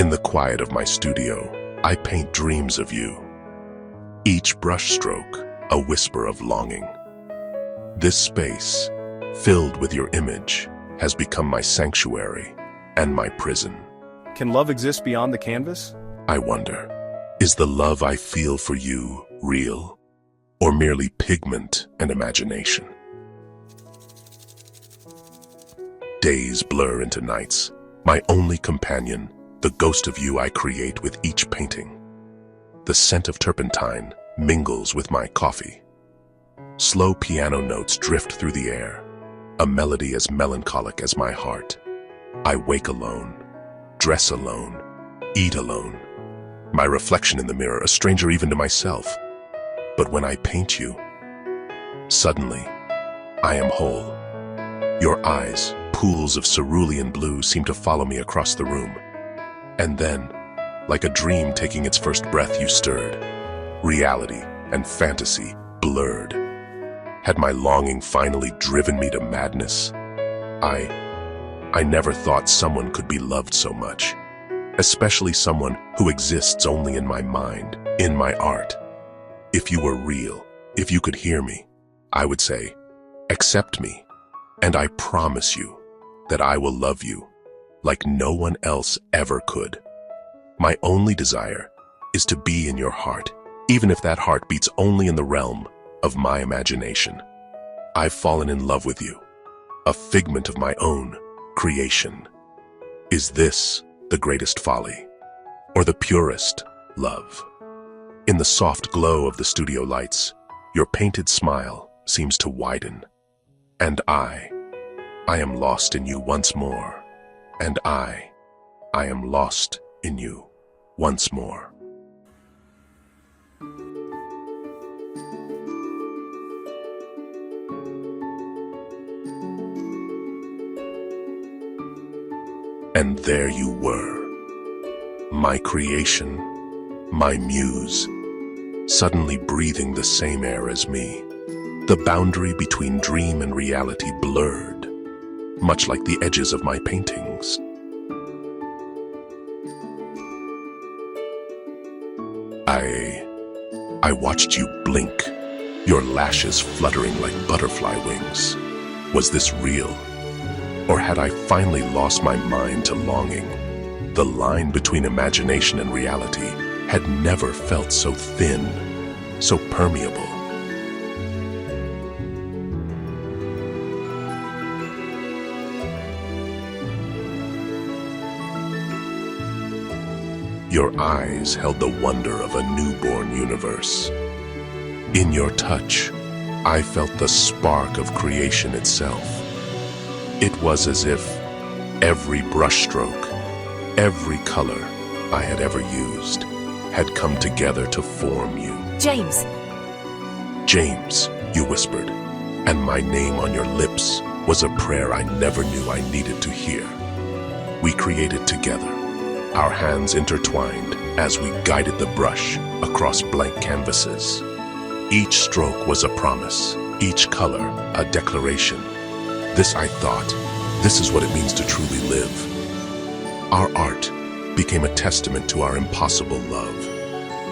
In the quiet of my studio, I paint dreams of you. Each brushstroke, a whisper of longing. This space, filled with your image, has become my sanctuary and my prison. Can love exist beyond the canvas? I wonder, is the love I feel for you real, or merely pigment and imagination? Days blur into nights, my only companion, the ghost of you I create with each painting. The scent of turpentine mingles with my coffee. Slow piano notes drift through the air, a melody as melancholic as my heart. I wake alone, dress alone, eat alone. My reflection in the mirror, a stranger even to myself. But when I paint you, suddenly, I am whole. Your eyes, pools of cerulean blue, seem to follow me across the room. And then, like a dream taking its first breath, you stirred. Reality and fantasy blurred. Had my longing finally driven me to madness? I never thought someone could be loved so much, especially someone who exists only in my mind, in my art. If you were real, if you could hear me, I would say, accept me, and I promise you that I will love you like no one else ever could. My only desire is to be in your heart, even if that heart beats only in the realm of my imagination. I've fallen in love with you, a figment of my own creation. Is this the greatest folly, or the purest love? In the soft glow of the studio lights, your painted smile seems to widen. And I am lost in you once more. And I am lost in you once more. And there you were, my creation, my muse, suddenly breathing the same air as me. The boundary between dream and reality blurred, much like the edges of my paintings. I watched you blink, your lashes fluttering like butterfly wings. Was this real? Or had I finally lost my mind to longing? The line between imagination and reality had never felt so thin, so permeable. Your eyes held the wonder of a newborn universe. In your touch, I felt the spark of creation itself. It was as if every brushstroke, every color I had ever used, had come together to form you. James! James, you whispered, and my name on your lips was a prayer I never knew I needed to hear. We created together, our hands intertwined as we guided the brush across blank canvases. Each stroke was a promise, each color a declaration. This, I thought, this is what it means to truly live. Our art became a testament to our impossible love,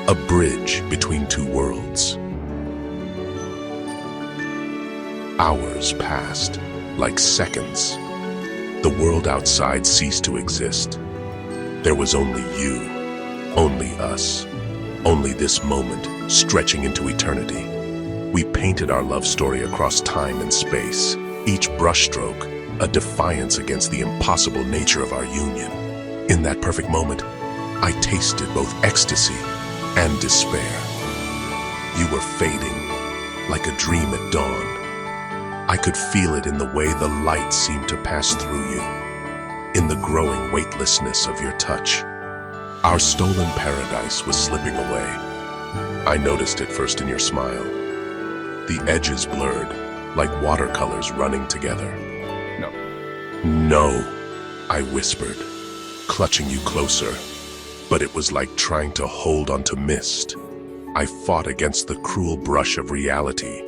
a bridge between two worlds. Hours passed, like seconds. The world outside ceased to exist. There was only you, only us, only this moment stretching into eternity. We painted our love story across time and space, each brushstroke a defiance against the impossible nature of our union. In that perfect moment, I tasted both ecstasy and despair. You were fading, like a dream at dawn. I could feel it in the way the light seemed to pass through you, in the growing weightlessness of your touch. Our stolen paradise was slipping away. I noticed it first in your smile. The edges blurred, like watercolors running together. No, I whispered, clutching you closer, but it was like trying to hold onto mist. I fought against the cruel brush of reality,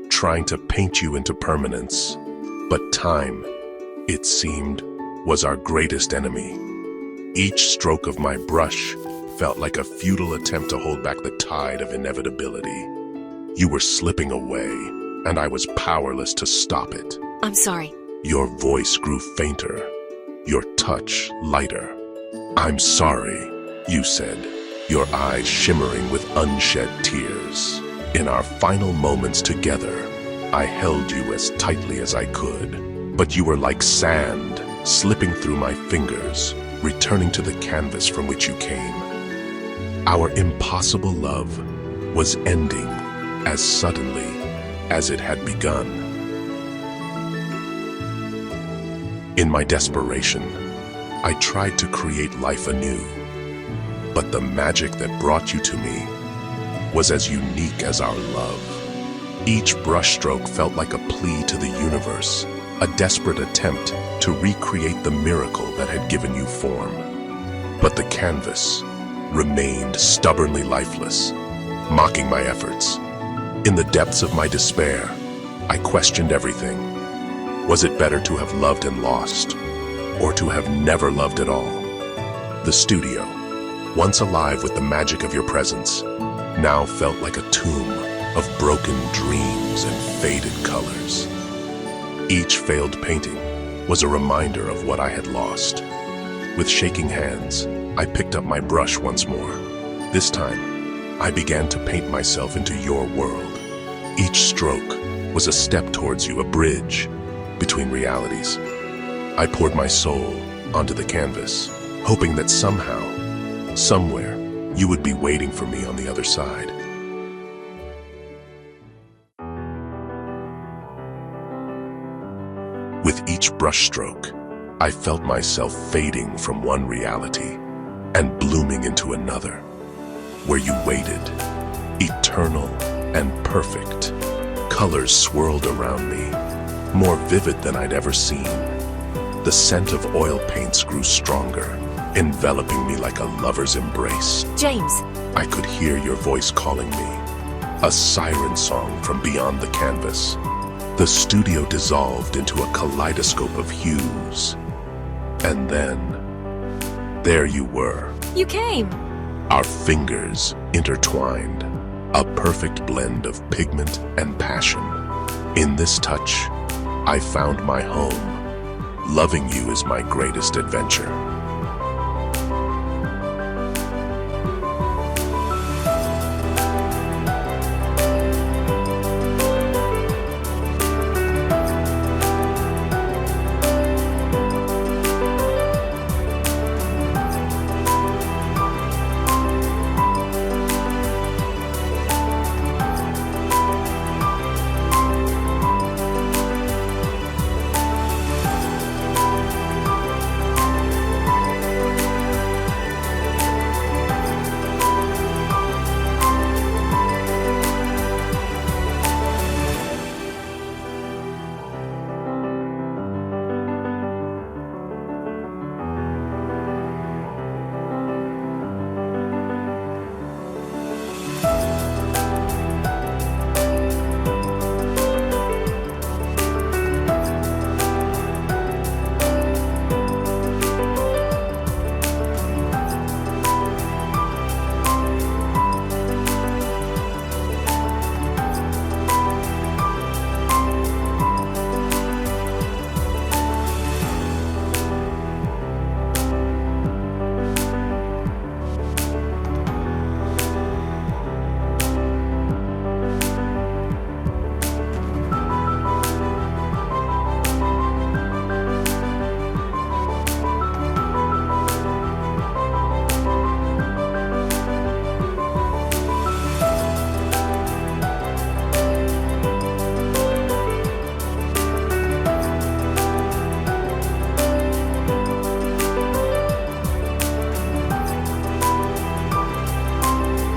trying to paint you into permanence. But time, it seemed, was our greatest enemy. Each stroke of my brush felt like a futile attempt to hold back the tide of inevitability. You were slipping away, and I was powerless to stop it. I'm sorry. Your voice grew fainter, your touch lighter. I'm sorry, you said, your eyes shimmering with unshed tears. In our final moments together, I held you as tightly as I could, but you were like sand, slipping through my fingers, returning to the canvas from which you came. Our impossible love was ending as suddenly as it had begun. In my desperation, I tried to create life anew, but the magic that brought you to me was as unique as our love. Each brushstroke felt like a plea to the universe, a desperate attempt to recreate the miracle that had given you form. But the canvas remained stubbornly lifeless, mocking my efforts. In the depths of my despair, I questioned everything. Was it better to have loved and lost, or to have never loved at all? The studio, once alive with the magic of your presence, now felt like a tomb of broken dreams and faded colors. Each failed painting was a reminder of what I had lost. With shaking hands, I picked up my brush once more. This time, I began to paint myself into your world. Each stroke was a step towards you, a bridge between realities. I poured my soul onto the canvas, hoping that somehow, somewhere, you would be waiting for me on the other side. With each brushstroke, I felt myself fading from one reality and blooming into another, where you waited, eternal and perfect. Colors swirled around me, more vivid than I'd ever seen. The scent of oil paints grew stronger, enveloping me like a lover's embrace. James. I could hear your voice calling me, a siren song from beyond the canvas. The studio dissolved into a kaleidoscope of hues. And then, there you were. You came. Our fingers intertwined, a perfect blend of pigment and passion. In this touch, I found my home. Loving you is my greatest adventure.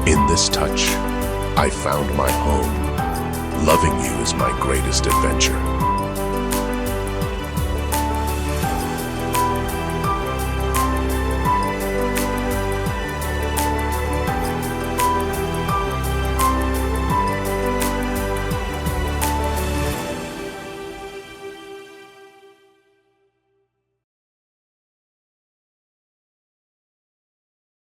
In this touch, I found my home. Loving you is my greatest adventure.